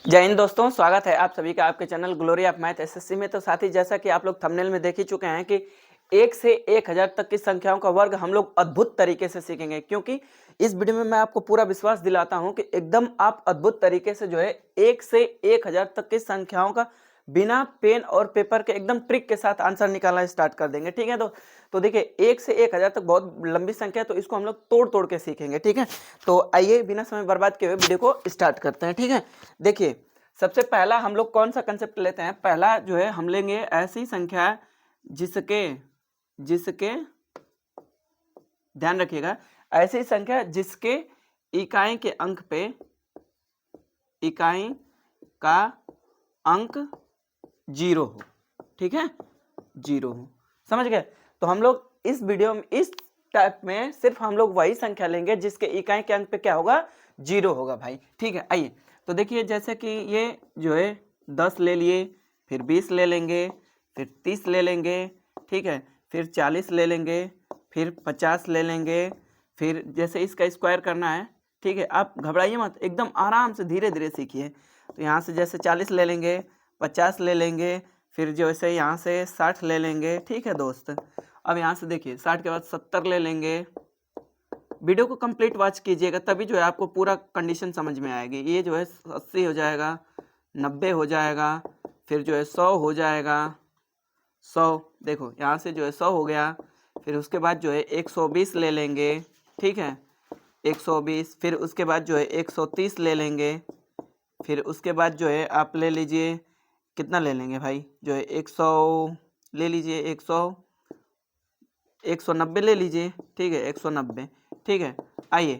जय हिंद दोस्तों, स्वागत है आप सभी का आपके channel glory of math SSC में। तो साथ ही जैसा कि आप लोग थंबनेल में देख ही चुके हैं कि 1 से 1000 तक की संख्याओं का वर्ग हम लोग अद्भुत तरीके से सीखेंगे, क्योंकि इस वीडियो में मैं आपको पूरा विश्वास दिलाता हूं कि एकदम आप अद्भुत तरीके से जो है 1 से 1000 तक की संख्याओं का बिना पेन और पेपर के एकदम ट्रिक के साथ आंसर निकालना स्टार्ट कर देंगे। ठीक है, तो देखिए 1 से 1000 तक बहुत लंबी संख्या है, तो इसको हम लोग तोड़ तोड़ के सीखेंगे। ठीक है, तो आइए बिना समय बर्बाद किए हुए वीडियो को स्टार्ट करते हैं। ठीक है, देखिए सबसे पहला हम लोग कौन सा कंसेप्ट लेते हैं। पहला जो है हम लेंगे ऐसी संख्या जिसके जिसके ध्यान रखिएगा, ऐसी संख्या जिसके इकाई के अंक पे इकाई का अंक 0 हो। ठीक है, 0 हो, समझ गए। तो हम लोग इस वीडियो में इस टाइप में सिर्फ हम लोग वही संख्या लेंगे जिसके इकाई के अंक पे क्या होगा, 0 होगा भाई। ठीक है, आइए तो देखिए जैसे कि ये जो है 10 ले लिए, फिर 20 ले लेंगे, फिर 30 ले लेंगे, ठीक है, फिर 40 ले लेंगे, फिर 50 ले लेंगे, फिर जैसे इसका स्क्वायर करना है। ठीक है, आप घबराइए मत, एकदम आराम से धीरे धीरे सीखिए। तो यहाँ से जैसे 40 ले लेंगे, 50 ले लेंगे, फिर जैसे यहाँ से 60 ले लेंगे। ठीक है दोस्त, अब यहाँ से देखिए 60 के बाद 70 ले लेंगे। वीडियो को कंप्लीट वॉच कीजिएगा, तभी जो है आपको पूरा कंडीशन समझ में आएगी। ये जो है 80 हो जाएगा, 90 हो जाएगा, फिर जो है 100 हो जाएगा। 100 देखो यहाँ से जो है 100 हो गया, फिर उसके बाद जो है 120 ले लेंगे। ठीक है, 120, फिर उसके बाद जो है 130 ले लेंगे, फिर उसके बाद जो है आप ले लीजिए, कितना ले लेंगे भाई, जो है 100 ले लीजिए, 190 ले लीजिए। ठीक है, 190। ठीक है, आइए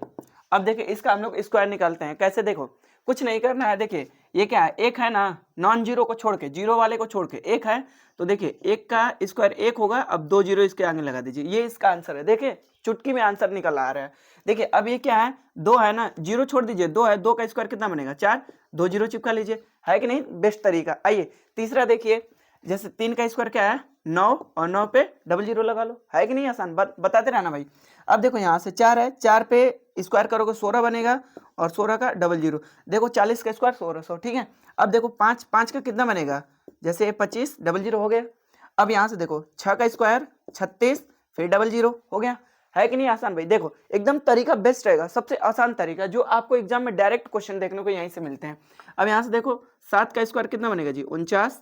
अब देखिए इसका हम लोग स्क्वायर निकालते हैं। कैसे, देखो कुछ नहीं करना है। देखिए ये क्या है, एक है ना, नॉन जीरो को छोड़ के, जीरो वाले को छोड़ के एक है, तो देखिए एक का स्क्वायर 1 होगा। अब 2 जीरो इसके आगे लगा दीजिए, ये इसका आंसर है। देखिए चुटकी में आंसर निकल आ रहा है। देखिए अब ये क्या है, 2 है ना, जीरो छोड़ दीजिए, 2 है, 2 का स्क्वायर कितना बनेगा, 4, 2 जीरो चिपका लीजिए, है कि नहीं, बेस्ट तरीका। आइए तीसरा देखिए, जैसे 3 का स्क्वायर क्या है, 9, और 9 पे डबल जीरो लगा लो, है कि नहीं आसान, बताते रहना भाई। अब देखो यहाँ से 4 है, 4 पे स्क्वायर करोगे 16 बनेगा, और 16 का डबल जीरो, देखो 40 का स्क्वायर 1600। ठीक है, अब देखो 5, 5 का कितना बनेगा, जैसे 25, डबल जीरो हो गया। अब यहाँ से देखो 6 का स्क्वायर 36, फिर डबल जीरो हो गया, है कि नहीं आसान भाई। देखो एकदम तरीका बेस्ट रहेगा, सबसे आसान तरीका जो आपको एग्जाम में डायरेक्ट क्वेश्चन देखने को यहीं से मिलते हैं। अब यहाँ से देखो 7 का स्क्वायर कितना बनेगा जी, 49,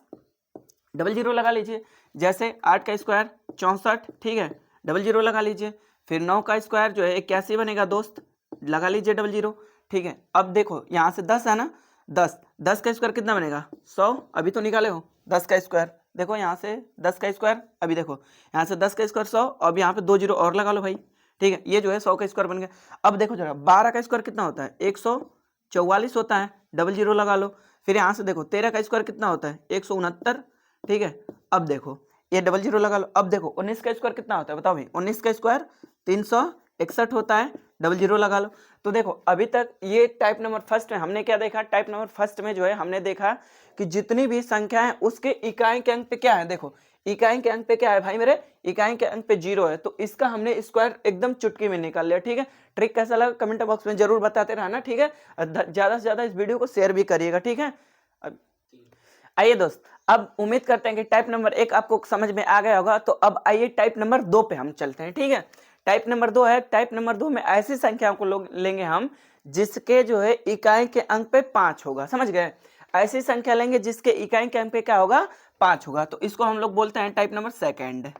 डबल जीरो लगा लीजिए। जैसे 8 का स्क्वायर 64, ठीक है, डबल जीरो लगा लीजिए। फिर 9 का स्क्वायर जो है 81 बनेगा दोस्त, लगा लीजिए डबल जीरो। ठीक है, अब देखो यहाँ से 10 है ना, 10 का स्क्वायर कितना बनेगा, 100, अभी तो निकाले हो 10 का स्क्वायर। देखो यहाँ से 10 का स्क्वायर, अभी देखो यहाँ से 10 का स्क्वायर 100, अब यहाँ पे 2 जीरो और लगा लो भाई। ठीक है, ये जो है 100 का स्क्वायर बन गया। अब देखो जरा 12 का स्क्वायर कितना होता है, 144 होता है, डबल जीरो लगा लो। फिर यहाँ से देखो 13 का स्क्वायर कितना होता है, 169। ठीक है, अब देखो ये डबल जीरो लगा लो। अब देखो 19 का स्क्वायर कितना होता है, बताओ भाई, 19 का स्क्वायर 361 होता है, डबल जीरो लगा लो। तो देखो अभी तक ये टाइप नंबर फर्स्ट में हमने क्या देखा, टाइप नंबर फर्स्ट में जो है हमने देखा कि जितनी भी संख्या है उसके इकाई के अंक पे क्या है। देखो इकाई के अंक पे क्या है भाई मेरे, इकाई के अंक पे 0 है, तो इसका हमने स्क्वायर एकदम चुटकी में निकाल लिया। ठीक है, ट्रिक कैसा लगा कमेंट बॉक्स में जरूर बताते रहना। ठीक है, ज्यादा से ज्यादा इस वीडियो को शेयर भी करिएगा। ठीक है, आइए दोस्त, अब उम्मीद करते हैं कि टाइप नंबर 1 आपको समझ में आ गया होगा। तो अब आइए टाइप नंबर 2 पे हम चलते हैं। ठीक है, टाइप नंबर 2 है, टाइप नंबर 2 में ऐसी संख्याओं को लोग लेंगे हम जिसके जो है इकाई के अंक पे 5 होगा। समझ गए, ऐसी संख्या लेंगे जिसके इकाई के अंक पे क्या होगा, 5 होगा, तो इसको हम लोग बोलते हैं type number second.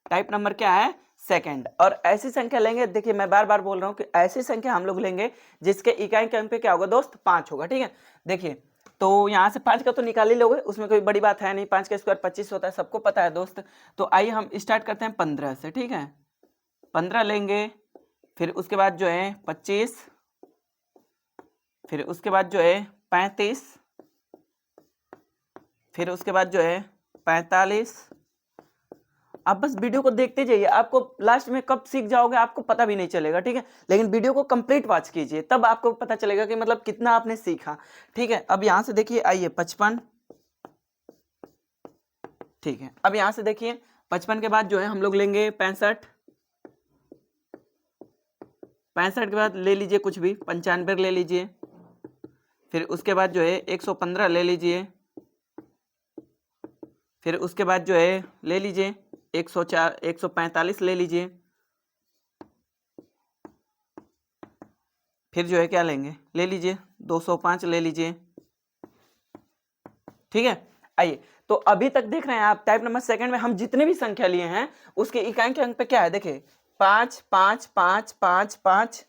Type number क्या है, सेकंड। और ऐसी संख्या लेंगे, देखिए मैं बार बार बोल रहा हूं कि ऐसी संख्या हम लोग लेंगे जिसके इकाई के अंक पे क्या होगा दोस्त, 5 होगा। ठीक है, देखिए तो यहाँ से 5 का तो निकाल ही लोगे, उसमें कोई बड़ी बात है नहीं, 5 का स्क्वायर 25 होता है, सबको पता है दोस्त। तो आइए हम स्टार्ट करते हैं 15 से। ठीक है, 15 लेंगे, फिर उसके बाद जो है 25, फिर उसके बाद जो है 35, फिर उसके बाद जो है 45। आप बस वीडियो को देखते जाइए, आपको लास्ट में कब सीख जाओगे आपको पता भी नहीं चलेगा। ठीक है, लेकिन वीडियो को कंप्लीट वॉच कीजिए, तब आपको पता चलेगा कि मतलब कितना आपने सीखा। ठीक है, अब यहां से देखिए, आइए 55। ठीक है, अब यहां से देखिए 55 के बाद जो है हम लोग लेंगे 65। 65 के बाद ले लीजिए कुछ भी, 95 ले लीजिए। फिर उसके बाद जो है 115 ले लीजिए, फिर उसके बाद जो है ले लीजिए 104 145 ले लीजिए, फिर जो है क्या लेंगे, ले लीजिए 205 ले लीजिए, ठीक है। आइए, तो अभी तक देख रहे हैं आप टाइप नंबर सेकंड में हम जितने भी संख्या लिए हैं उसके इकाई के अंक पे क्या है, देखिए 5 5 5 5 5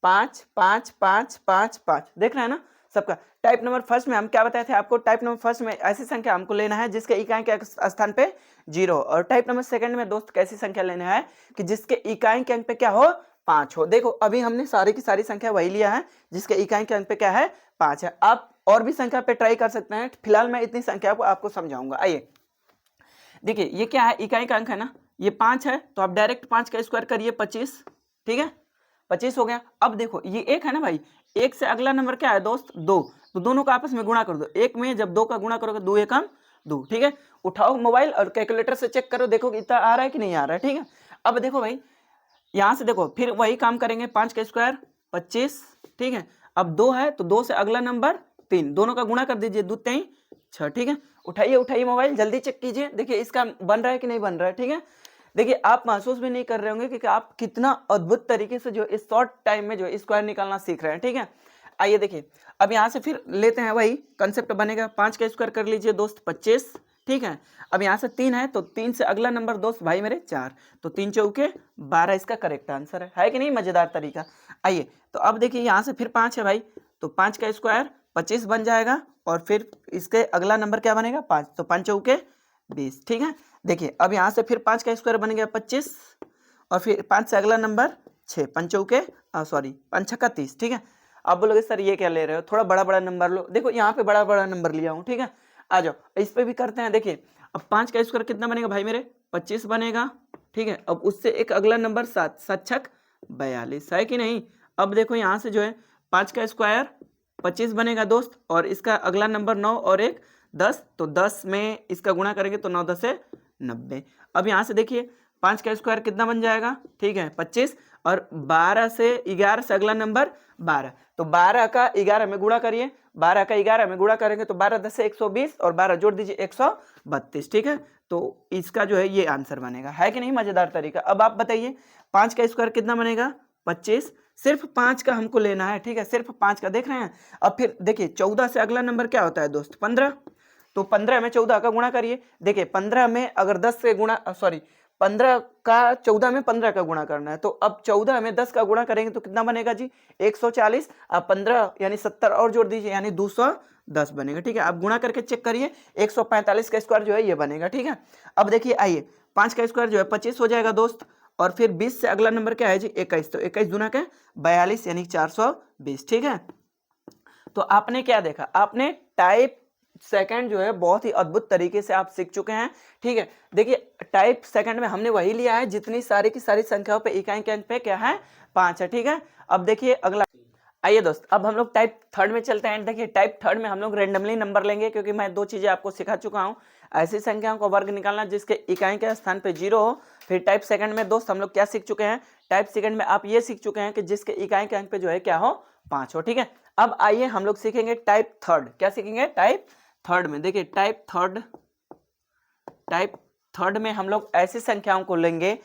5 5 5 5 5, देख रहे हैं ना सबका। टाइप नंबर फर्स्ट में हम क्या बताए थे आपको, टाइप नंबर फर्स्ट में ऐसी संख्या हमको लेना है जिसके इकाई के स्थान पे 0, और टाइप नंबर सेकंड में दोस्त कैसी संख्या लेना है कि जिसके इकाई के अंक पे क्या हो, 5 हो। देखो अभी हमने सारी की सारी संख्या वही लिया है जिसके इकाई के अंक पे क्या है, 5 है। आप और भी संख्या पे ट्राई कर सकते हैं, फिलहाल मैं इतनी संख्या को आपको समझाऊंगा। आइए देखिए, ये क्या है, इकाई का अंक है ना, ये 5 है, तो आप डायरेक्ट 5 का स्क्वायर करिए 25, ठीक है, 25 हो गया। अब देखो ये 1 है ना भाई, 1 से अगला नंबर क्या है दोस्त, 2, तो दोनों का आपस में गुणा कर दो। 1 में जब 2 का गुणा करोगे 2 एकम 2, ठीक है। उठाओ मोबाइल और कैलकुलेटर से चेक करो, देखो इतना आ रहा है कि नहीं आ रहा है, ठीक है। अब देखो भाई यहां से देखो फिर वही काम करेंगे, 5 का स्क्वायर 25, ठीक है। अब 2 है तो 2 से अगला नंबर 3, दोनों का गुणा कर दीजिए, 2 3 6, ठीक है। उठाइए मोबाइल, जल्दी चेक कीजिए, देखिए इसका बन रहा है कि नहीं बन रहा है, ठीक है। देखिए आप महसूस भी नहीं कर रहे होंगे कि आप कितना अद्भुत तरीके से जो इस शॉर्ट टाइम में जो स्क्वायर निकालना सीख रहे हैं, ठीक है। आइए देखिए, अब यहाँ से फिर लेते हैं वही कंसेप्ट बनेगा, 5 का स्क्वायर कर लीजिए दोस्त 25, ठीक है। अब यहाँ से 3 है तो 3 से अगला नंबर दोस्त भाई मेरे 4, तो 3 चौके 12 इसका करेक्ट आंसर है कि नहीं, मजेदार तरीका। आइए तो अब देखिए यहाँ से फिर 5 है भाई, तो 5 का स्क्वायर 25 बन जाएगा, और फिर इसके अगला नंबर क्या बनेगा, 5, तो 5 चौके 20, ठीक है। देखिए अब यहाँ से फिर 5 का स्क्वायर बन गया 25, और फिर 5 से अगला नंबर 6, 5 चौके 5 छक्का 30, ठीक है। आप बोलोगे सर ये क्या ले रहे हो, थोड़ा बड़ा बड़ा नंबर लो, देखो यहाँ पे बड़ा बड़ा नंबर लिया हूँ, ठीक है। आ जाओ इस पे भी करते हैं। देखिए अब 5 का स्क्वायर कितना बनेगा भाई मेरे, 25 बनेगा, ठीक है। अब उससे एक अगला नंबर 7, 7 छक 42, है कि नहीं। अब देखो यहाँ से जो है 5 का स्क्वायर 25 बनेगा दोस्त, और इसका अगला नंबर 9 और एक 10, तो 10 में इसका गुणा करेंगे तो 9 10 से 90। अब यहाँ से देखिए 5 का स्क्वायर कितना बन जाएगा, ठीक है 25, और 12 से 11 से अगला नंबर 12, तो 12 का 11 में गुणा करिए, 12 का 11 में गुणा करेंगे तो 12 10 से 120, और 12 जोड़ दीजिए 132, ठीक है। तो इसका जो है ये आंसर बनेगा, है कि नहीं, मजेदार तरीका। अब आप बताइए 5 का स्क्वायर कितना बनेगा, 25, सिर्फ 5 का हमको लेना है, ठीक है, सिर्फ 5 का, देख रहे हैं। अब फिर देखिए 14 से अगला नंबर क्या होता है दोस्त, 15, तो 15 में 14 का गुणा करिए। देखिए 15 में अगर 10 से गुणा 15 का 14 में 15 का गुणा करना है, तो अब 14 में 10 का गुणा करेंगे तो कितना बनेगा जी, 140, आप 15 यानी 70 और जोड़ दीजिए, यानी 210 बनेगा, ठीक है। आप गुणा करके चेक करिए, 145 का स्क्वायर जो है ये बनेगा, ठीक है। अब देखिए आइए 5 का स्क्वायर जो है 25 हो जाएगा दोस्त, और फिर 20 से अगला नंबर क्या है जी, 21, तो 21 दूना का 42 यानी 420, ठीक है। तो आपने क्या देखा, आपने टाइप सेकंड जो है बहुत ही अद्भुत तरीके से आप सीख चुके हैं, ठीक है। देखिए टाइप सेकंड में हमने वही लिया है जितनी सारी की सारी संख्याओं पे इकाई के अंक पे क्या है, 5 है, ठीक है। अब देखिए अगला, आइए दोस्त अब हम लोग टाइप थर्ड में चलते हैं। देखिए टाइप थर्ड में हम लोग रेंडमली नंबर लेंगे, क्योंकि मैं 2 चीजें आपको सिखा चुका हूं, ऐसी संख्याओं को वर्ग निकालना जिसके इकाई के स्थान पे 0 हो। फिर टाइप सेकंड में दोस्त हम लोग क्या सीख चुके हैं, टाइप सेकंड में आप ये सीख चुके हैं कि जिसके इकाई के अंक पे जो है क्या हो, 5 हो, ठीक है। अब आइए हम लोग सीखेंगे टाइप थर्ड, क्या सीखेंगे, टाइप थर्ड में। देखिए टाइप थर्ड में हम लोग ऐसी संख्याओं को लेंगे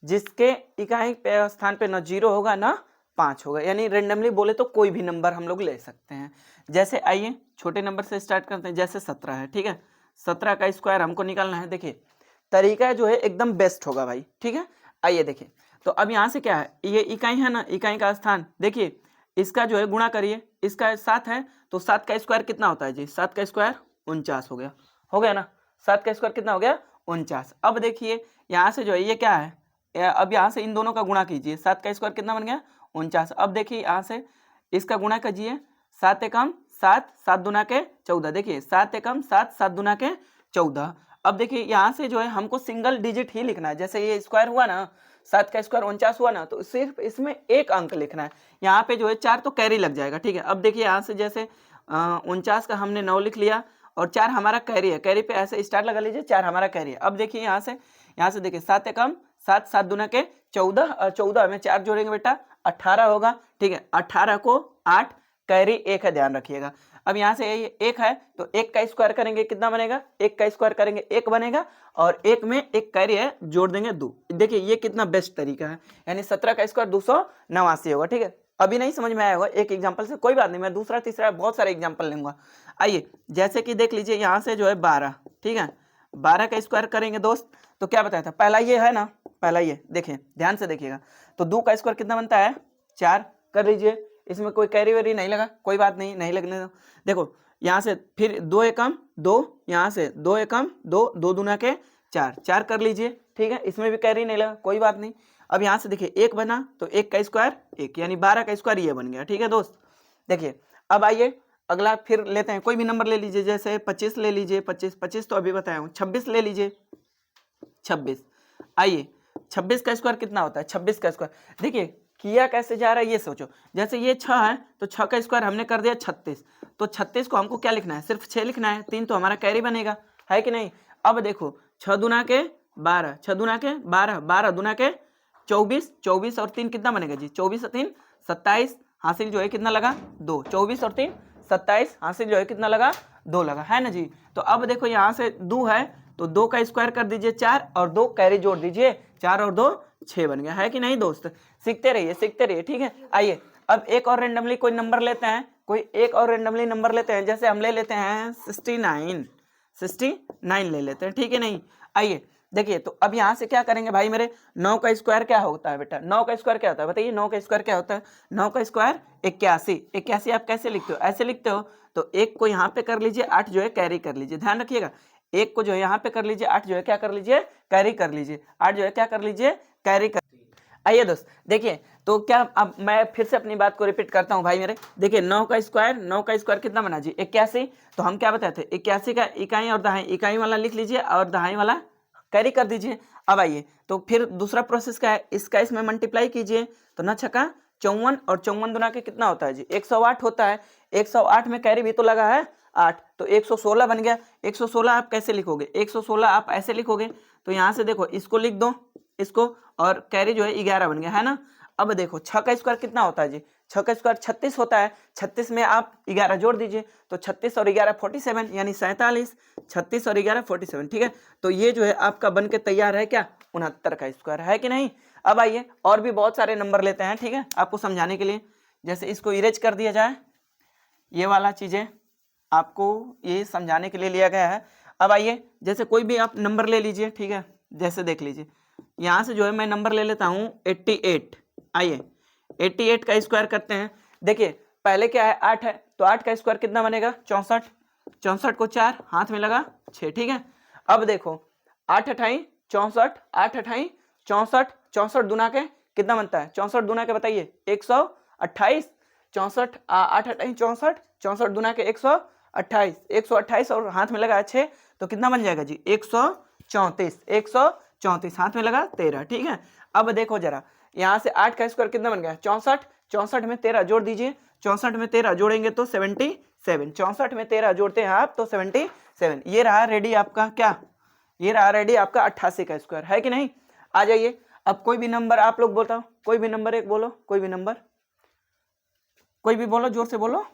जिसके इकाई पे स्थान पे ना 0 होगा ना 5 होगा, यानी रेंडमली बोले तो कोई भी नंबर हम लोग ले सकते हैं। जैसे आइए छोटे नंबर से स्टार्ट करते हैं, जैसे 17 है, ठीक है। 17 का स्क्वायर हमको निकालना है। देखिए तरीका जो है एकदम बेस्ट होगा भाई, ठीक है। आइए देखिए, तो अब यहाँ से क्या है, ये इकाई है ना, इकाई का स्थान, देखिए इसका जो है गुणा करिए, इसका 7 है तो 7 का स्क्वायर कितना होता है जी, 7 का स्क्वायर 49 हो गया ना, 7 का स्क्वायर कितना हो गया, 49। अब देखिए यहाँ से जो है ये क्या है, अब यहाँ से इन दोनों का गुणा कीजिए, 7 का स्क्वायर कितना बन गया, 49। अब देखिए यहाँ से इसका गुणा कीजिए, 7 एकम 7, 7 दूना के 14, देखिए 7 एकम 7, 7 दूना के 14। अब देखिए यहाँ से जो है हमको सिंगल डिजिट ही लिखना है, जैसे ये स्क्वायर हुआ ना, 7 का स्क्वायर 49 हुआ ना, तो सिर्फ इसमें एक अंक लिखना है। यहाँ पे जो है 4 तो कैरी लग जाएगा, ठीक है। अब देखिए यहाँ से जैसे 49 का हमने 9 लिख लिया, और 4 हमारा कैरी है, कैरी पे ऐसे स्टार लगा लीजिए, 4 हमारा कैरी है। अब देखिए यहाँ से देखिए 7 एकम 7, 7 दूना के 14, और 14 में 4 जोड़ेंगे बेटा 18 होगा, ठीक है। 18 को 8, कैरी 1 है, ध्यान रखिएगा। अब यहाँ से ये एक है तो एक का स्क्वायर करेंगे कितना बनेगा, एक का स्क्वायर करेंगे एक बनेगा, और एक में एक कैरी है जोड़ देंगे 2। देखिए ये कितना बेस्ट तरीका है, यानी 17 का स्क्वायर 289 होगा। ठीक है, अभी नहीं समझ में आया होगा एक एग्जाम्पल से, कोई बात नहीं, मैं दूसरा तीसरा बहुत सारे एग्जाम्पल लूंगा। आइए जैसे कि देख लीजिए यहाँ से जो है 12, ठीक है, 12 का स्क्वायर करेंगे दोस्त, तो क्या बताया था, पहला ये है ना, पहला ये देखिए ध्यान से देखिएगा, तो 2 का स्क्वायर कितना बनता है 4, कर लीजिए, इसमें कोई कैरी वेरी नहीं लगा, कोई बात नहीं, नहीं लगने दो। देखो यहाँ से फिर 2 एकम 2, यहाँ से 2 एकम 2, 2 दूना के 4, 4 कर लीजिए, ठीक है, इसमें भी कैरी नहीं लगा, कोई बात नहीं। अब यहाँ से देखिए एक बना तो एक का स्क्वायर एक, यानी 12 का स्क्वायर ये बन गया। ठीक है दोस्त, देखिए अब आइए अगला फिर लेते हैं, कोई भी नंबर ले लीजिए, जैसे 25 ले लीजिए, 25 तो अभी बताया हूँ, 26 ले लीजिए, 26। आइए 26 का स्क्वायर कितना होता है, 26 का स्क्वायर देखिए किया कैसे जा रहा है ये सोचो, जैसे ये 6 है तो 6 का स्क्वायर हमने कर दिया 36, तो 36 को हमको क्या लिखना है, सिर्फ 6 लिखना है, 3 तो हमारा कैरी बनेगा, है कि नहीं। अब देखो 6 दूना के 12, 6 दूना के 12, 12 दूना के 24, 24 और 3 कितना बनेगा जी, 24 और 3 27, हासिल जो है कितना लगा 2, 24 और 3 27, हासिल जो है कितना लगा 2 लगा, है ना जी। तो अब देखो यहाँ से 2 है तो 2 का स्क्वायर कर दीजिए 4 और 2 कैरी जोड़ दीजिए, 4 और 2 6 बन गया, है कि नहीं दोस्त। सीखते रहिए सीखते रहिए, ठीक है। आइए अब एक और रेंडमली कोई नंबर लेते हैं, कोई एक और रेंडमली नंबर लेते हैं, जैसे हम ले लेते हैं 69 ले लेते हैं, ठीक है नहीं। आइए देखिए तो अब यहाँ से क्या करेंगे भाई मेरे, 9 का स्क्वायर क्या होता है बेटा, 9 का स्क्वायर क्या होता है बताइए, 9 का स्क्वायर क्या होता है, 9 का स्क्वायर 81, 81 आप कैसे लिखते हो, ऐसे लिखते हो, तो एक को यहाँ पे कर लीजिए, 8 जो है कैरी कर लीजिए, ध्यान रखिएगा, एक को जो है यहाँ पे कर लीजिए, 8 जो है क्या कर लीजिए कैरी कर लीजिए, 8 जो है क्या कर लीजिए कैरी कर। आइए दोस्त देखिए तो क्या, अब मैं फिर से अपनी बात को रिपीट करता हूँ भाई मेरे, देखिए 9 का स्क्वायर कितना बना जी 81, तो हम क्या बताए थे 81 का इकाई और दहाई, इकाई वाला लिख लीजिए और दहाई वाला कैरी कर दीजिए। अब आइए तो फिर दूसरा प्रोसेस क्या है, इसका इसमें मल्टीप्लाई कीजिए, तो न छक्का 54 और 54 दुना के कितना होता है जी 108 होता है, 108 में कैरी भी तो लगा है 8, तो 116 बन गया। 116 आप कैसे लिखोगे, 116 आप ऐसे लिखोगे, तो यहाँ से देखो इसको लिख दो, इसको, और कैरी जो है 11 बन गया, है ना। अब देखो 6 का स्क्वायर कितना होता है जी, 6 का स्क्वायर 36 होता है, 36 में आप 11 जोड़ दीजिए, तो 36 और 11 47, यानी 47, 36 और 11 47, ठीक है। तो ये जो है आपका बन के तैयार है क्या 69 का स्क्वायर, है कि नहीं। अब आइए और भी बहुत सारे नंबर लेते हैं, ठीक है, आपको समझाने के लिए, जैसे इसको इरेज कर दिया जाए, ये वाला चीजें आपको ये समझाने के लिए लिया गया है। अब आइए जैसे कोई भी आप नंबर ले लीजिए, ठीक है, जैसे देख लीजिए यहाँ से जो है मैं नंबर ले लेता हूँ 88। आइए 88 का स्क्वायर करते हैं, देखिए पहले क्या है 8 है, तो 8 का स्क्वायर कितना बनेगा 64, 64 को 4 हाथ में लगा 6, ठीक है। अब देखो 8 अठाई 64, 8 अठाई 64, 64 दुना के कितना बनता है, 64 दुना के बताइए 128, 64 8 अठाई 64, 64 दुना के 128, 128 और हाथ में लगा 6, तो कितना बन जाएगा जी 134, 134 हाथ में लगा 13, ठीक है। अब देखो जरा यहाँ से 8 का स्क्वायर कितना बन गया 64, 64 में 13 जोड़ दीजिए, 64 में 13 जोड़ेंगे तो 77, 64 में 13 जोड़ते हैं आप तो 77, ये रहा रेडी आपका क्या, ये रहा रेडी आपका 88 का स्क्वायर, है कि नहीं। आ जाइए अब कोई भी नंबर आप लोग बोलता हो, कोई भी नंबर एक बोलो, कोई भी नंबर, कोई भी बोलो, जोर से बोलो।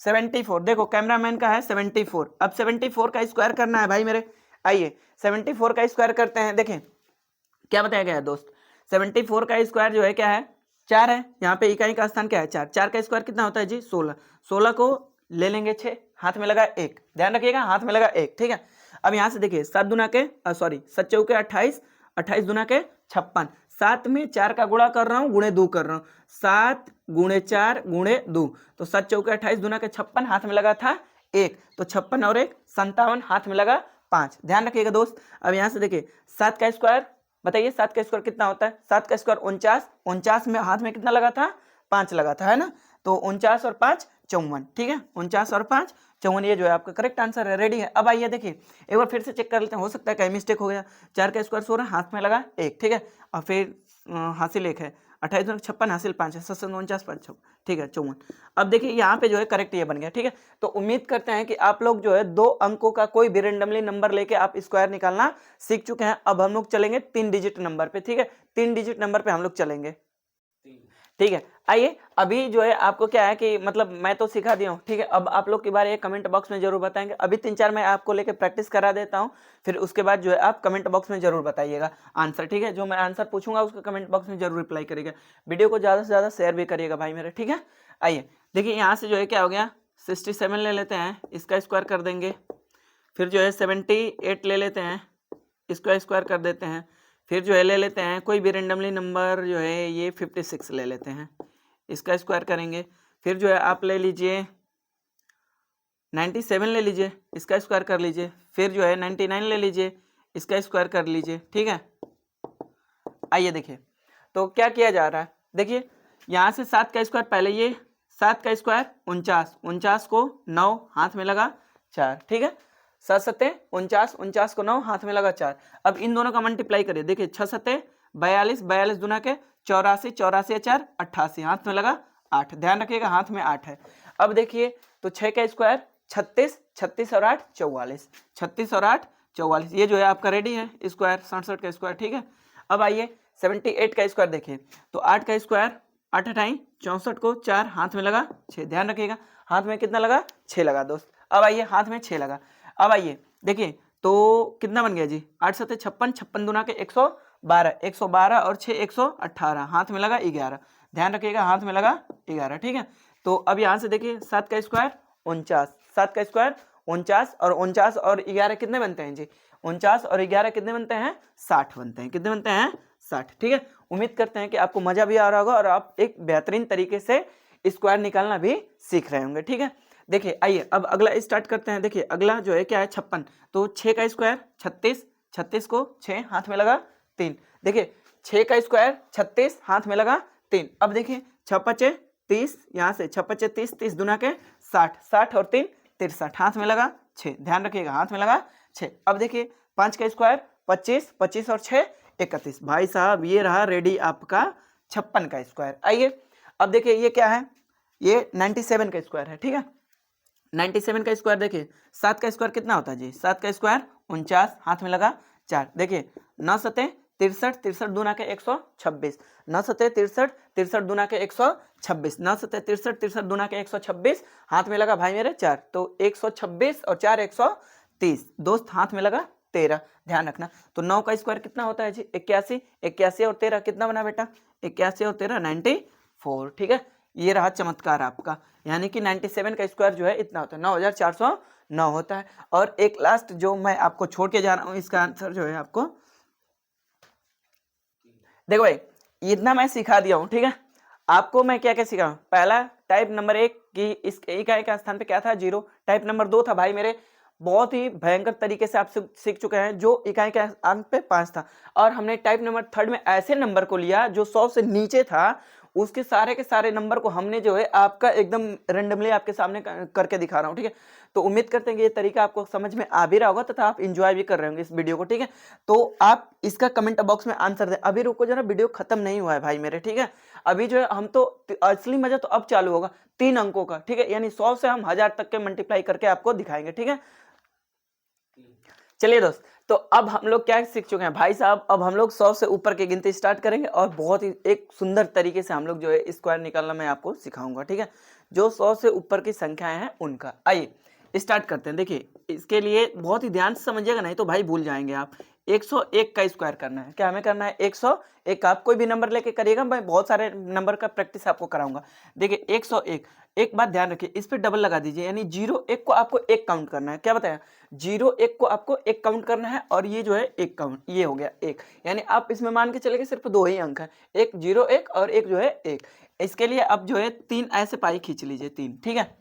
74, देखो कैमरामैन का है 74, अब 74 का स्क्वायर करना है भाई मेरे। आइए 74 का स्क्वायर करते हैं, देखें क्या बताया गया है दोस्त, 74 का स्क्वायर जो है क्या है 4 है, यहाँ पे इकाई का स्थान क्या है 4, 4 का स्क्वायर कितना होता है जी 16, 16 को ले लेंगे 6, हाथ में लगा 1, ध्यान रखिएगा हाथ में लगा 1, ठीक है। अब यहाँ से देखिए 7 दुना के 7 चौके 28, 28 दुना के 56, 7 में 4 का गुणा कर रहा हूँ, गुणे 2 कर रहा हूँ, 7 गुणे 4 गुणे 2, तो 7 चौके 28 दुना के 56, हाथ में लगा था 1, तो 56 और 1 57, हाथ में लगा 5, ध्यान रखिएगा दोस्त। अब यहाँ से देखिए 7 का स्क्वायर बताइए, 7 का स्क्वायर कितना होता है, 7 का स्क्वायर 49, 49 में हाथ में कितना लगा था 5 लगा था, है ना, तो 49 और 5 54, ठीक है, 49 और 5 54, ये जो है आपका करेक्ट आंसर है, रेडी है। अब आइए देखिए एक बार फिर से चेक कर लेते हैं, हो सकता है कहीं मिस्टेक हो गया, 4 का स्क्वायर 16 हाथ में लगा 1, ठीक है, और फिर हासिल 1 है, 28 56 हासिल 5 है, 749 5 ठीक है 54। अब देखिए यहाँ पे जो है करेक्ट ये बन गया, ठीक है। तो उम्मीद करते हैं कि आप लोग जो है 2 अंकों का कोई भी रेंडमली नंबर लेके आप स्क्वायर निकालना सीख चुके हैं। अब हम लोग चलेंगे 3 डिजिट नंबर पे, ठीक है, 3 डिजिट नंबर पे हम लोग चलेंगे, ठीक है। आइए अभी जो है आपको क्या है कि मतलब मैं तो सिखा दिया हूँ, ठीक है। अब आप लोग की बार ये कमेंट बॉक्स में जरूर बताएंगे। अभी 3-4 मैं आपको लेके प्रैक्टिस करा देता हूँ, फिर उसके बाद जो है आप कमेंट बॉक्स में जरूर बताइएगा आंसर, ठीक है। जो मैं आंसर पूछूंगा उसका कमेंट बॉक्स में जरूर रिप्लाई करिएगा। वीडियो को ज़्यादा से ज़्यादा शेयर भी करिएगा भाई मेरे, ठीक है। आइए देखिए यहाँ से जो है क्या हो गया, 67 ले लेते हैं, इसका स्क्वायर कर देंगे। फिर जो है 78 ले लेते हैं, इसका स्क्वायर कर देते हैं। फिर जो है ले लेते हैं कोई भी रेंडमली नंबर, जो है ये 56 ले लेते हैं, इसका स्क्वायर करेंगे। फिर जो है आप ले लीजिए 97 ले लीजिए, इसका स्क्वायर कर लीजिए। फिर जो है 99 ले लीजिए, इसका स्क्वायर कर लीजिए, ठीक है। आइए देखिए तो क्या किया जा रहा है, देखिए यहाँ से 7 का स्क्वायर, पहले ये 7 का स्क्वायर 49, 49 को 9 हाथ में लगा 4, ठीक है। 7 सत्ते 49, 49 को 9 हाथ में लगा 4। अब इन दोनों का मल्टीप्लाई करिए, देखिए 6 सत्ते 42, 42 दूना के 84, 84 4 88, हाथ में लगा 8, ध्यान रखिएगा हाथ में 8 है। अब देखिए तो 6 का स्क्वायर 36, 36 और 8 44, 36 और 8 44, ये जो है आपका रेडी है स्क्वायर, 67 का स्क्वायर, ठीक है। अब आइए 78 का स्क्वायर देखिए, तो 8 का स्क्वायर 8 अठाई 64 को 4 हाथ में लगा 6, ध्यान रखिएगा हाथ में कितना लगा 6 लगा दोस्त। अब आइए हाथ में 6 लगा। अब आइए देखिए तो कितना बन गया जी, 8 सत्ते 56, 56 दूना के 112, 112 और 6 118, हाथ में लगा 11, ध्यान रखिएगा हाथ में लगा 11, ठीक है। तो अब यहाँ से देखिए 7 का स्क्वायर 49, 7 का स्क्वायर 49 और 49 और 11 कितने बनते हैं जी, 49 और 11 कितने बनते हैं 60 बनते हैं, कितने बनते हैं 60, ठीक है। उम्मीद करते हैं कि आपको मजा भी आ रहा होगा और आप एक बेहतरीन तरीके से स्क्वायर निकालना भी सीख रहे होंगे, ठीक है। देखिए आइए अब अगला स्टार्ट करते हैं। देखिए अगला जो है क्या है 56, तो 6 का स्क्वायर 36, 36 को 6 हाथ में लगा 3, देखिए 6 का स्क्वायर 36 हाथ में लगा 3। अब देखिए 6 पचे 30, यहाँ से 6 पचे 30, 30 दूना के 60, 60 और 3 63, हाथ में लगा 6, ध्यान रखिएगा हाथ में लगा 6। अब देखिए 5 का स्क्वायर 25, 25 और 6 31, भाई साहब ये रहा रेडी आपका 56 का स्क्वायर। आइए अब देखिए ये क्या है, ये 97 का स्क्वायर है, ठीक है। 97 का स्क्वायर देखिए 7 का स्क्वायर कितना होता है जी, 7 का स्क्वायर 49, हाथ में लगा 4, देखिए 9 सत्ते 63, 63 दूना के 126, 9 सत्ते 63, 63 दूना के 126, 9 सत्ते 63, 63 दूना के 126, हाथ में लगा भाई मेरे 4, तो 126 और 4 130 दोस्त, हाथ में लगा 13, ध्यान रखना। तो 9 का स्क्वायर कितना होता है जी 81, 81 और 13 कितना बना बेटा 81 और 13 94, ठीक है। ये रहा चमत्कार आपका, यानी कि 97 का स्क्वायर जो है इतना होता है 9409 होता है। और एक लास्ट जो मैं आपको छोड़ के जा रहा हूँ, इसका आंसर जो है आपको देखो भाई इतना मैं सिखा दिया हूँ, ठीक है। आपको मैं क्या क्या सिखा, पहला टाइप नंबर 1 कि इस इकाई का स्थान पे क्या था 0, टाइप नंबर 2 था भाई मेरे बहुत ही भयंकर तरीके से आप सीख चुके हैं जो इकाई के अंक पे 5 था। और हमने टाइप नंबर 3 में ऐसे नंबर को लिया जो 100 से नीचे था, उसके सारे के सारे नंबर को हमने जो है आपका एकदम रेंडमली आपके सामने करके दिखा रहा हूँ, ठीक है। तो उम्मीद करते हैं कि ये तरीका आपको समझ में आ भी रहा होगा तथा आप इंजॉय भी कर रहे होंगे इस वीडियो को, ठीक है। तो आप इसका कमेंट बॉक्स में आंसर दें। अभी रुको जरा, वीडियो खत्म नहीं हुआ है भाई मेरे, ठीक है। अभी जो है हम तो असली मजा तो अब चालू होगा 3 अंकों का, ठीक है, यानी 100 से हम 1000 तक के मल्टीप्लाई करके आपको दिखाएंगे, ठीक है। चलिए दोस्त, तो अब हम लोग क्या सीख चुके हैं भाई साहब, अब हम लोग 100 से ऊपर की गिनती स्टार्ट करेंगे और बहुत ही एक सुंदर तरीके से हम लोग जो है स्क्वायर निकालना मैं आपको सिखाऊंगा, ठीक है। जो 100 से ऊपर की संख्याएं हैं उनका। आइए स्टार्ट करते हैं। देखिए इसके लिए बहुत ही ध्यान से समझिएगा, नहीं तो भाई भूल जाएंगे आप। 101 का स्क्वायर करना है, क्या हमें करना है 101, आप कोई भी नंबर लेके करिएगा, मैं बहुत सारे नंबर का प्रैक्टिस आपको कराऊंगा। देखिए 101, एक बात ध्यान रखिए इस पे डबल लगा दीजिए, यानी 01 को आपको 1 काउंट करना है, क्या बताया 01 को आपको 1 काउंट करना है और ये जो है 1 काउंट, ये हो गया 1, यानी आप इसमें मान के चलेंगे सिर्फ 2 ही अंक है, एक 01 और एक जो है 1। इसके लिए अब जो है 3 ऐसे पाई खींच लीजिए, 3, ठीक है,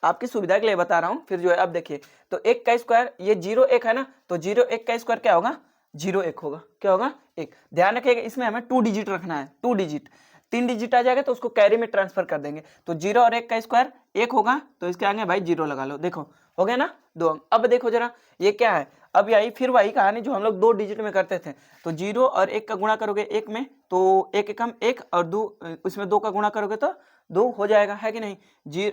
आपकी सुविधा के लिए बता रहा हूं। फिर जो है अब देखिए तो 1 का स्क्वायर ये 01 है ना, तो 01 का स्क्वायर क्या होगा 01 होगा, क्या होगा 1। ध्यान रखिएगा इसमें हमें 2 डिजिट रखना है, 2 डिजिट, 3 डिजिट आ जाएगा तो उसको कैरी में ट्रांसफर कर देंगे। तो 0 और 1 का स्क्वायर 1 होगा, तो इसके आगे भाई 0 लगा लो, देखो हो गया ना 2 अंक। अब देखो जरा ये क्या है, अब यही फिर वही कहानी जो हम लोग 2 डिजिट में करते थे। तो 0 और 1 का गुणा करोगे 1 में तो 1 एकम 1 और 2 उसमें 2 का गुणा करोगे तो 2 हो जाएगा, है कि नहीं।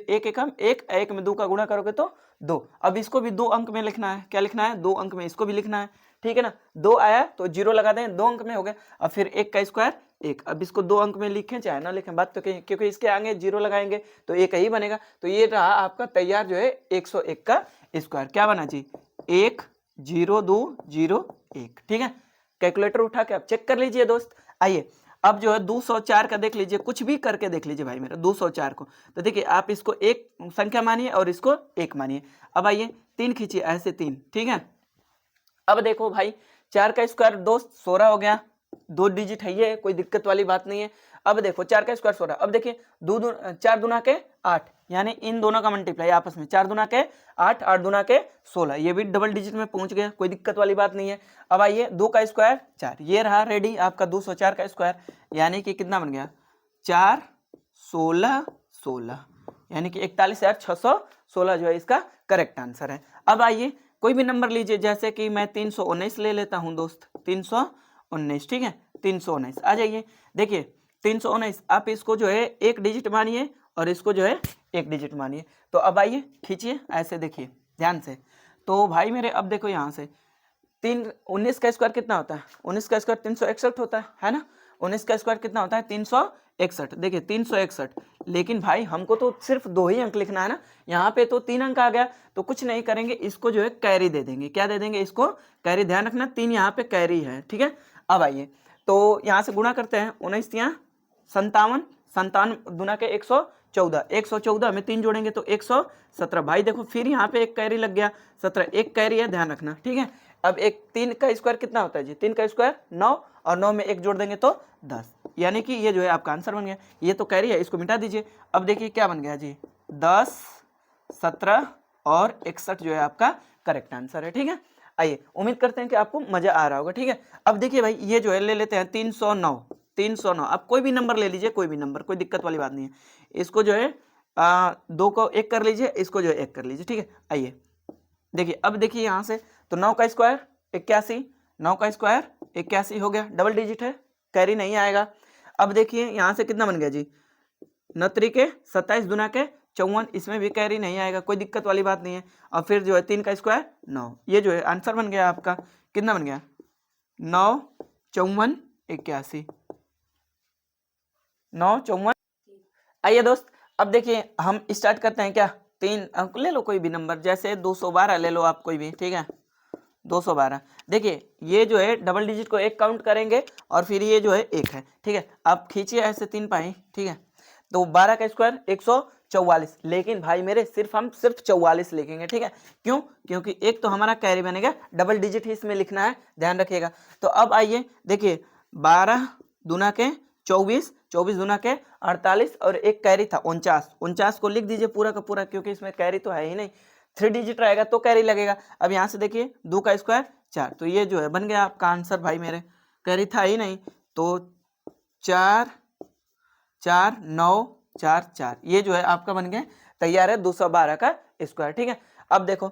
1 एकम 1, 1 में 2 का गुणा करोगे तो 2। अब इसको भी 2 अंक में लिखना है, क्या लिखना है 2 अंक में इसको भी लिखना है, ठीक है ना। 2 आया तो 0 लगा दें, 2 अंक में हो गया। अब फिर 1 का स्क्वायर 1। अब इसको 2 अंक में लिखें चाहे ना लिखें, बात तो क्योंकि इसके आगे 0 लगाएंगे तो 1 ही बनेगा। तो ये रहा आपका तैयार जो है 101 का स्क्वायर। क्या बना जी? 1 0 2 0 1। ठीक है, कैलकुलेटर उठा के आप चेक कर लीजिए दोस्त। आइए अब जो है 204 का देख लीजिए, कुछ भी करके देख लीजिए भाई मेरा 204 को। तो देखिए आप इसको एक संख्या मानिए और इसको 1 मानिए। अब आइए 3 खींचिए, ऐसे 3। ठीक है, अब देखो भाई 4 का स्क्वायर दोस्त 16 हो गया, 2 डिजिट है ये, कोई दिक्कत वाली बात नहीं है। अब देखो 4 का स्क्वायर 16। अब देखिए 4 दूना के 8, यानी इन दोनों का मल्टीप्लाई आपस में, 4 दूना के 8, 8 दूना के 16, ये भी डबल डिजिट में पहुंच गया, कोई दिक्कत वाली बात नहीं है। अब आइए 2 का स्क्वायर 4, ये रहा रेडी आपका 204 का स्क्वायर, यानी कि कितना बन गया? 4 16 16, यानी कि 41,616 जो है इसका करेक्ट आंसर है। अब आइए कोई भी नंबर लीजिए, जैसे कि मैं 319 ले लेता हूं दोस्त, 319। ठीक है, 319 आ जाइए। देखिए 319 आप इसको जो है एक डिजिट मानिए और इसको जो है एक डिजिट मानिए। तो अब आइए खींचिए, ऐसे देखिए ध्यान से। तो भाई मेरे अब देखो यहाँ से 19 का स्क्वायर कितना होता है? 19 का स्क्वायर 361 होता है ना? 19 का स्क्वायर कितना होता है? 361। देखिए 361, लेकिन भाई हमको तो सिर्फ 2 ही अंक लिखना है ना, यहाँ पे तो 3 अंक आ गया। तो कुछ नहीं करेंगे, इसको जो है कैरी दे देंगे। क्या दे देंगे? इसको कैरी। ध्यान रखना 3 यहाँ पे कैरी है। ठीक है, अब आइए तो यहाँ से गुणा करते हैं, 19 तियां 57, 57 दुना के 114, 114 में 3 जोड़ेंगे तो 117। भाई देखो फिर यहाँ पे एक कैरी लग गया, 17 एक कैरी है, ध्यान रखना। ठीक है, अब एक 3 का स्क्वायर कितना होता है जी? 3 का स्क्वायर 9, और 9 में 1 जोड़ देंगे तो 10, यानी कि ये जो है आपका आंसर बन गया। ये तो कैरी है, इसको मिटा दीजिए। अब देखिए क्या बन गया जी? 10 17 और 61 जो है आपका करेक्ट आंसर है। ठीक है, आइए उम्मीद करते हैं कि आपको मजा आ रहा होगा। ठीक है, अब देखिए भाई ये जो है ले लेते हैं 309। 309 आप कोई भी नंबर ले लीजिए, कोई भी नंबर, कोई दिक्कत वाली बात नहीं है। इसको जो है 2 को 1 कर लीजिए, इसको जो है 1 कर लीजिए। ठीक है, आइए देखिए अब देखिए यहाँ से तो 9 का स्क्वायर 81, 9 का स्क्वायर 81 हो गया, डबल डिजिट है, कैरी नहीं आएगा। अब देखिए यहाँ से कितना बन गया जी? 9 के 27 दुना के 54, इसमें भी कैरी नहीं आएगा, कोई दिक्कत वाली बात नहीं है। और फिर जो है 3 का स्क्वायर 9, ये जो है आंसर बन गया आपका। कितना बन गया? 9 54 81, 9 54। आइए दोस्त अब देखिए हम स्टार्ट करते हैं। क्या 3 अंक ले लो, कोई भी नंबर, जैसे 212 ले लो आप कोई भी। ठीक है, 212। देखिए ये जो है डबल डिजिट को 1 काउंट करेंगे और फिर ये जो है 1 है। ठीक है, आप खींचिए ऐसे 3 पाई। ठीक है, तो 12 का स्क्वायर 144, लेकिन भाई मेरे हम सिर्फ 44 लिखेंगे। ठीक है, क्यों? क्योंकि एक तो हमारा कैरी बनेगा, डबल डिजिट ही इसमें लिखना है, ध्यान रखिएगा। तो अब आइए देखिए 12 दुना के 24, 24 दुना के 48, और एक कैरी था 49। 49 को लिख दीजिए पूरा का पूरा, क्योंकि इसमें कैरी तो है ही नहीं, 3 डिजिट रहेगा तो कैरी लगेगा। अब यहाँ से देखिए 2 का स्क्वायर 4, तो ये जो है बन गया आपका आंसर भाई मेरे, कैरी था ही नहीं। तो 4 4 9 4 4, ये जो है आपका बन गया तैयार है 212 का स्क्वायर। ठीक है, अब देखो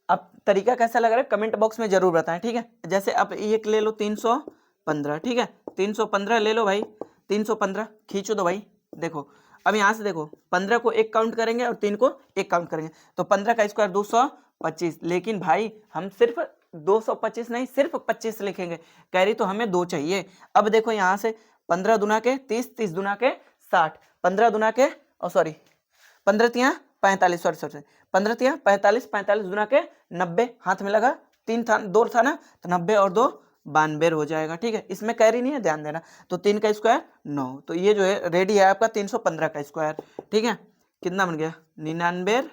अब तरीका कैसा लग रहा है कमेंट बॉक्स में जरूर बताएं। ठीक है, जैसे आप एक ले लो 315। ठीक है, 315 ले लो भाई, 315 खींचो दो भाई। देखो अब यहाँ से देखो 15 को 1 काउंट करेंगे और 3 को 1 काउंट करेंगे, तो 15 का स्क्वायर 225, लेकिन भाई हम सिर्फ 225 नहीं, सिर्फ 25 लिखेंगे, कैरी तो हमें 2 चाहिए। अब देखो यहाँ से 15 दुना के 30, 30 दुना के 60, 15 दुना के 15 तियां 45, सॉरी 15 तियां 45, 45 दुना के 90, हाथ में लगा 3 था 2 था ना, तो 90 और 2 92 हो जाएगा। ठीक है, इसमें कैरी नहीं है, ध्यान देना। तो 3 का स्क्वायर 9, तो ये जो है रेडी है आपका 315 का स्क्वायर। ठीक है, कितना बन गया? 99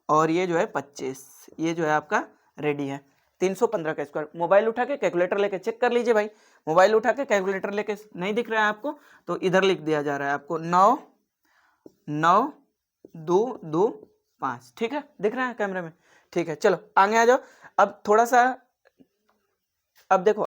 और ये जो है 25, ये जो है आपका रेडी है 315 का स्क्वायर। मोबाइल उठा के कैलकुलेटर लेके चेक कर लीजिए भाई, मोबाइल उठा के कैलकुलेटर लेके नहीं दिख रहा है आपको तो इधर लिख दिया जा रहा है आपको 9 9 2 2 5। ठीक है, दिख रहा है कैमरे में? ठीक है, चलो आगे आ जाओ। अब थोड़ा सा अब देखो,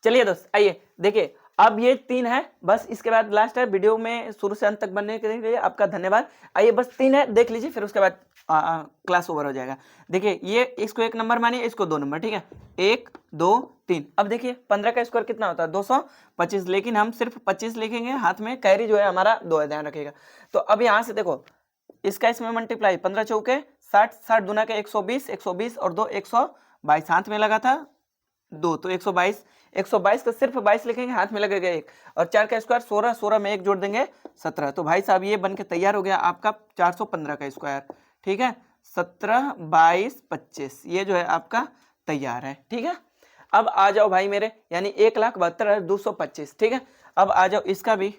चलिए दोस्त आइए देखिए अब ये 3 है, बस इसके बाद लास्ट है। वीडियो में शुरू से अंत तक बनने के लिए आपका धन्यवाद। आइए बस 3 है, देख लीजिए, फिर उसके बाद क्लास ओवर हो जाएगा। देखिए ये इसको 1 नंबर मानिए, इसको 2 नंबर। ठीक है, 1 2 3। अब देखिए 15 का स्क्वायर कितना होता है? 225, लेकिन हम सिर्फ 25 लिखेंगे, हाथ में कैरी जो है हमारा 2 है, ध्यान रखिएगा। तो अब यहाँ से देखो इसका इसमें मल्टीप्लाई, 15 चौके 60, 60 दुना के 120, 120 और 2 122, हाथ में लगा था 2, तो 122, 122 का सिर्फ 22 लिखेंगे, हाथ में लगेगा 1, और 4 का स्क्वायर 16, 16 में 1 जोड़ देंगे 17। तो भाई साहब ये बन के तैयार हो गया आपका 415 का स्क्वायर। ठीक है, 17, 22, 25 ये जो है आपका तैयार है। ठीक है, अब आ जाओ भाई मेरे, यानी 1,72,225। ठीक है, अब आ जाओ इसका भी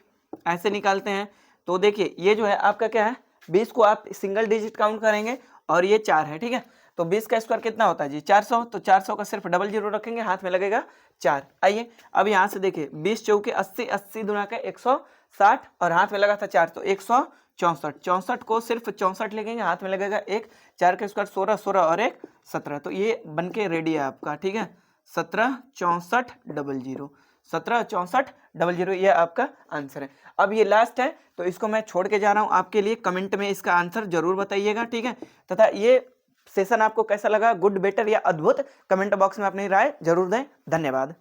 ऐसे निकालते हैं। तो देखिए ये जो है आपका क्या है, 20 को आप सिंगल डिजिट काउंट करेंगे और ये 4 है। ठीक है, तो 20 का स्क्वायर कितना होता है जी 400, तो 400 का सिर्फ डबल जीरो रखेंगे, हाथ में लगेगा 4। आइए अब यहाँ से देखिए 20 चौके 80, 80 दुना का 160 और हाथ में लगा था 4, तो 164, 64 को सिर्फ 64 लिखेंगे, हाथ में लगेगा 1, 4 का स्क्वायर 16, 16 और 1 17। तो ये बन के रेडी है आपका। ठीक है, 17 64 00, 17 64 00 ये आपका आंसर है। अब ये लास्ट है, तो इसको मैं छोड़ के जा रहा हूँ आपके लिए, कमेंट में इसका आंसर जरूर बताइएगा। ठीक है, तथा ये सेशन आपको कैसा लगा, गुड, बेटर या अद्भुत, कमेंट बॉक्स में अपनी राय जरूर दें। धन्यवाद।